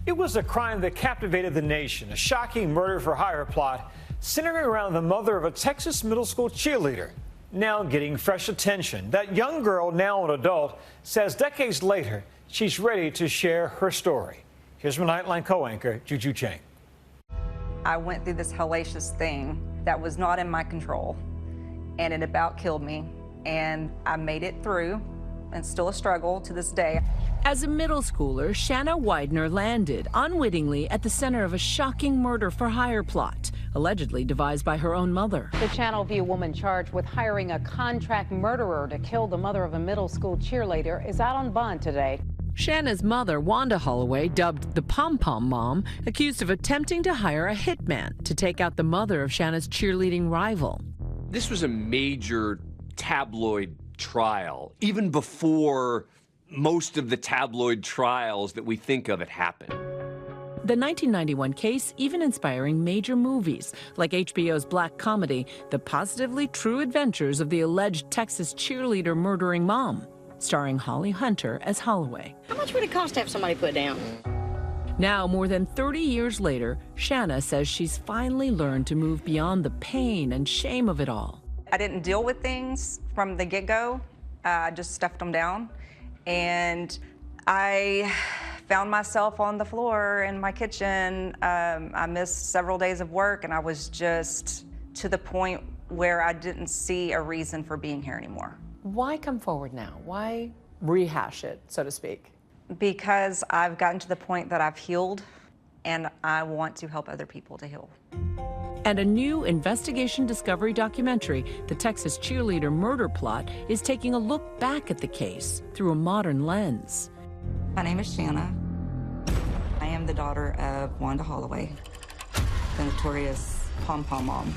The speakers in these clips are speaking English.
It was a crime that captivated the nation, a shocking murder-for-hire plot centering around the mother of a Texas middle school cheerleader. Now getting fresh attention. That young girl, now an adult, says decades later she's ready to share her story. Here's my Nightline co-anchor, Juju Chang. I went through this hellacious thing that was not in my control, and it about killed me. And I made it through, and still a struggle to this day. As a middle schooler, Shanna Widner landed unwittingly at the center of a shocking murder-for-hire plot, allegedly devised by her own mother. The Channel View woman charged with hiring a contract murderer to kill the mother of a middle school cheerleader is out on bond today. Shanna's mother, Wanda Holloway, dubbed the Pom-Pom Mom, accused of attempting to hire a hitman to take out the mother of Shanna's cheerleading rival. This was a major tabloid trial, even before most of the tabloid trials that we think of had happened. The 1991 case even inspiring major movies, like HBO's black comedy, The Positively True Adventures of the Alleged Texas Cheerleader Murdering Mom, starring Holly Hunter as Holloway. How much would it cost to have somebody put down? Now, more than 30 years later, Shanna says she's finally learned to move beyond the pain and shame of it all. I didn't deal with things from the get-go. I just stuffed them down. And I found myself on the floor in my kitchen. I missed several days of work, and I was just to the point where I didn't see a reason for being here anymore. Why come forward now? Why rehash it, so to speak? Because I've gotten to the point that I've healed, and I want to help other people to heal. And a new investigation discovery documentary, The Texas Cheerleader Murder Plot, is taking a look back at the case through a modern lens. My name is Shanna. I am the daughter of Wanda Holloway, the notorious Pom-Pom Mom.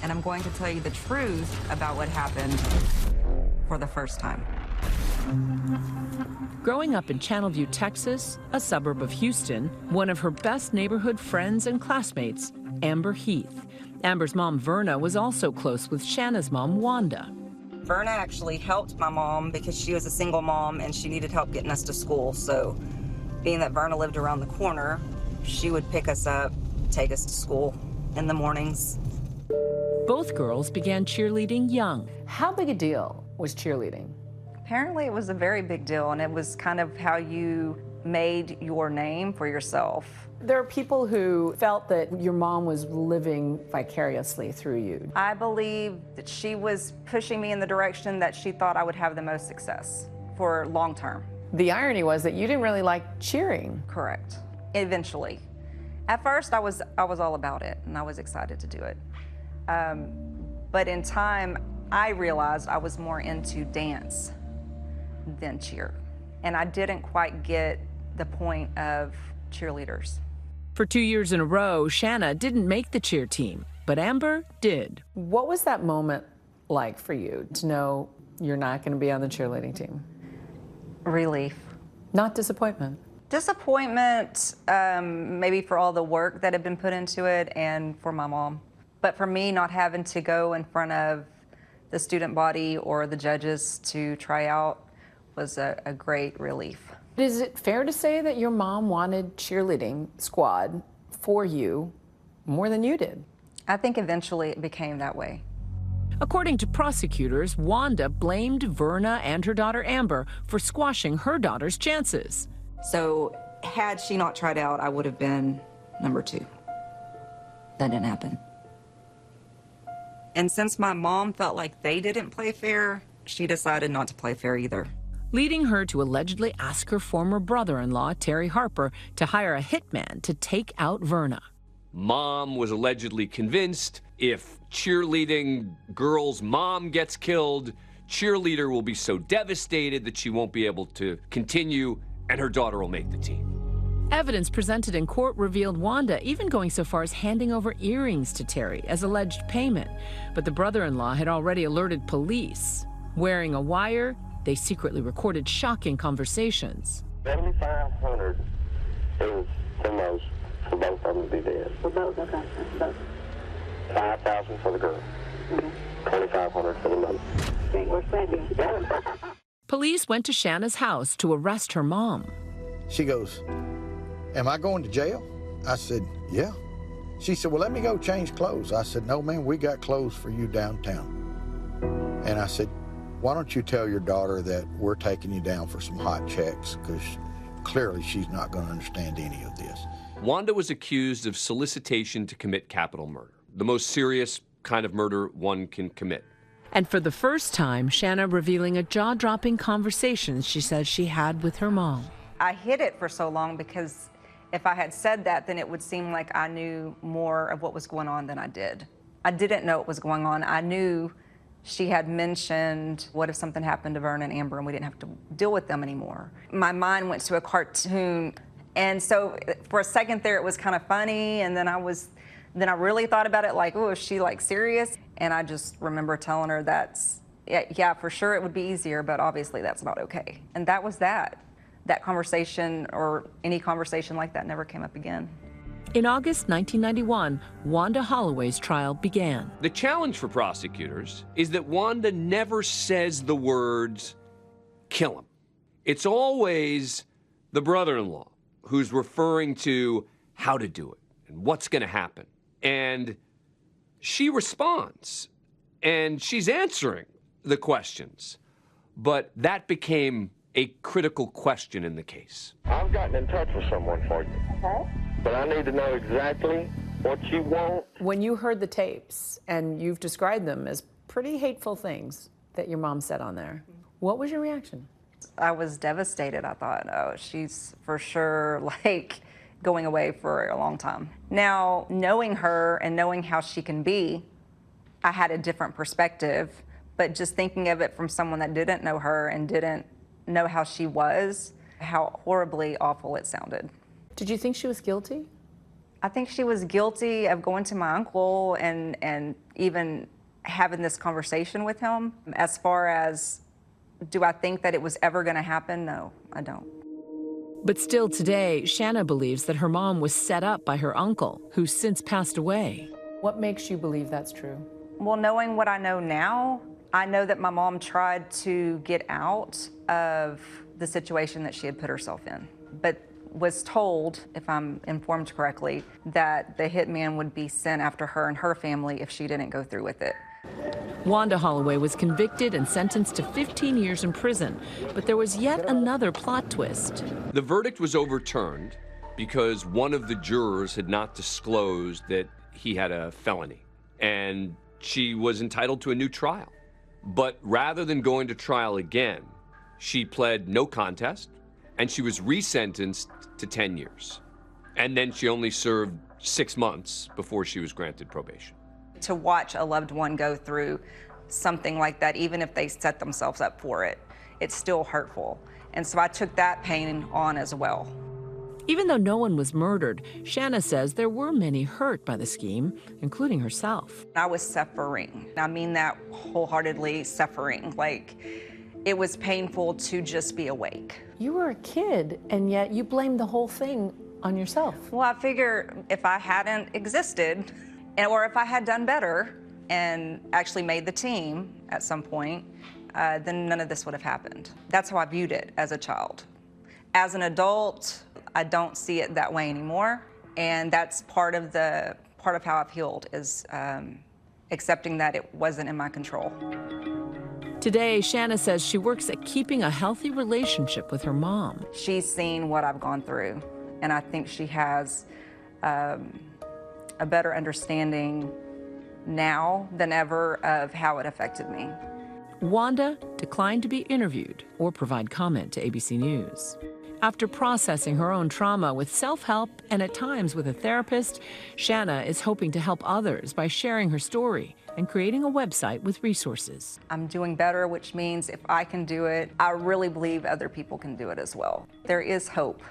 And I'm going to tell you the truth about what happened for the first time. Growing up in Channelview, Texas, a suburb of Houston, one of her best neighborhood friends and classmates, Amber Heath. Amber's mom, Verna, was also close with Shanna's mom, Wanda. Verna actually helped my mom because she was a single mom and she needed help getting us to school. So being that Verna lived around the corner, she would pick us up, take us to school in the mornings. Both girls began cheerleading young. How big a deal was cheerleading? Apparently it was a very big deal, and it was kind of how you made your name for yourself. There are people who felt that your mom was living vicariously through you. I believe that she was pushing me in the direction that she thought I would have the most success for long term. The irony was that you didn't really like cheering. Correct. Eventually. At first, I was all about it, and I was excited to do it. But in time, I realized I was more into dance than cheer. And I didn't quite get the point of cheerleaders. For 2 years in a row, Shanna didn't make the cheer team, but Amber did. What was that moment like for you to know you're not going to be on the cheerleading team? Relief. Not disappointment? Disappointment, maybe for all the work that had been put into it and for my mom. But for me, not having to go in front of the student body or the judges to try out was a great relief. Is it fair to say that your mom wanted cheerleading squad for you more than you did? I think eventually it became that way. According to prosecutors, Wanda blamed Verna and her daughter Amber for squashing her daughter's chances. So had she not tried out, I would have been number 2. That didn't happen. And since my mom felt like they didn't play fair, she decided not to play fair either, leading her to allegedly ask her former brother-in-law, Terry Harper, to hire a hitman to take out Verna. Mom was allegedly convinced if cheerleading girl's mom gets killed, cheerleader will be so devastated that she won't be able to continue, and her daughter will make the team. Evidence presented in court revealed Wanda even going so far as handing over earrings to Terry as alleged payment. But the brother-in-law had already alerted police. Wearing a wire, they secretly recorded shocking conversations. $7,500 is the most for both of them to be dead. For both, okay. Both. $5,000 for the girl. $2,500 for the mother. Okay, we're spending. Police went to Shanna's house to arrest her mom. She goes, am I going to jail? I said, yeah. She said, well, let me go change clothes. I said, no, man, we got clothes for you downtown. And I said, why don't you tell your daughter that we're taking you down for some hot checks, because clearly she's not going to understand any of this. Wanda was accused of solicitation to commit capital murder, the most serious kind of murder one can commit. And for the first time, Shanna revealing a jaw-dropping conversation she says she had with her mom. I hid it for so long because if I had said that, then it would seem like I knew more of what was going on than I did. I didn't know what was going on. I knew she had mentioned, what if something happened to Vern and Amber and we didn't have to deal with them anymore? My mind went to a cartoon. And so for a second there, it was kind of funny. And then I really thought about it like, oh, is she like serious? And I just remember telling her yeah, for sure it would be easier, but obviously that's not okay. And that was that. That conversation or any conversation like that never came up again. In August 1991, Wanda Holloway's trial began. The challenge for prosecutors is that Wanda never says the words, kill him. It's always the brother-in-law who's referring to how to do it and what's going to happen. And she responds, and she's answering the questions. But that became a critical question in the case. I've gotten in touch with someone for you. Okay. But I need to know exactly what you want. When you heard the tapes, and you've described them as pretty hateful things that your mom said on there, what was your reaction? I was devastated. I thought, oh, she's for sure like going away for a long time. Now, knowing her and knowing how she can be, I had a different perspective, but just thinking of it from someone that didn't know her and didn't know how she was, how horribly awful it sounded. Did you think she was guilty? I think she was guilty of going to my uncle and even having this conversation with him. As far as, do I think that it was ever going to happen? No, I don't. But still today, Shanna believes that her mom was set up by her uncle, who's since passed away. What makes you believe that's true? Well, knowing what I know now, I know that my mom tried to get out of the situation that she had put herself in, but was told, if I'm informed correctly, that the hitman would be sent after her and her family if she didn't go through with it. Wanda Holloway was convicted and sentenced to 15 years in prison, but there was yet another plot twist. The verdict was overturned because one of the jurors had not disclosed that he had a felony, and she was entitled to a new trial. But rather than going to trial again, she pled no contest, and she was resentenced to 10 years. And then she only served 6 months before she was granted probation. To watch a loved one go through something like that, even if they set themselves up for it, it's still hurtful. And so I took that pain on as well. Even though no one was murdered, Shanna says there were many hurt by the scheme, including herself. I was suffering. I mean that wholeheartedly, suffering. Like, it was painful to just be awake. You were a kid, and yet you blamed the whole thing on yourself. Well, I figure if I hadn't existed, or if I had done better and actually made the team at some point, then none of this would have happened. That's how I viewed it as a child. As an adult, I don't see it that way anymore, and that's part of how I've healed, is accepting that it wasn't in my control. Today, Shanna says she works at keeping a healthy relationship with her mom. She's seen what I've gone through, and I think she has a better understanding now than ever of how it affected me. Wanda declined to be interviewed or provide comment to ABC News. After processing her own trauma with self-help and at times with a therapist, Shanna is hoping to help others by sharing her story and creating a website with resources. I'm doing better, which means if I can do it, I really believe other people can do it as well. There is hope.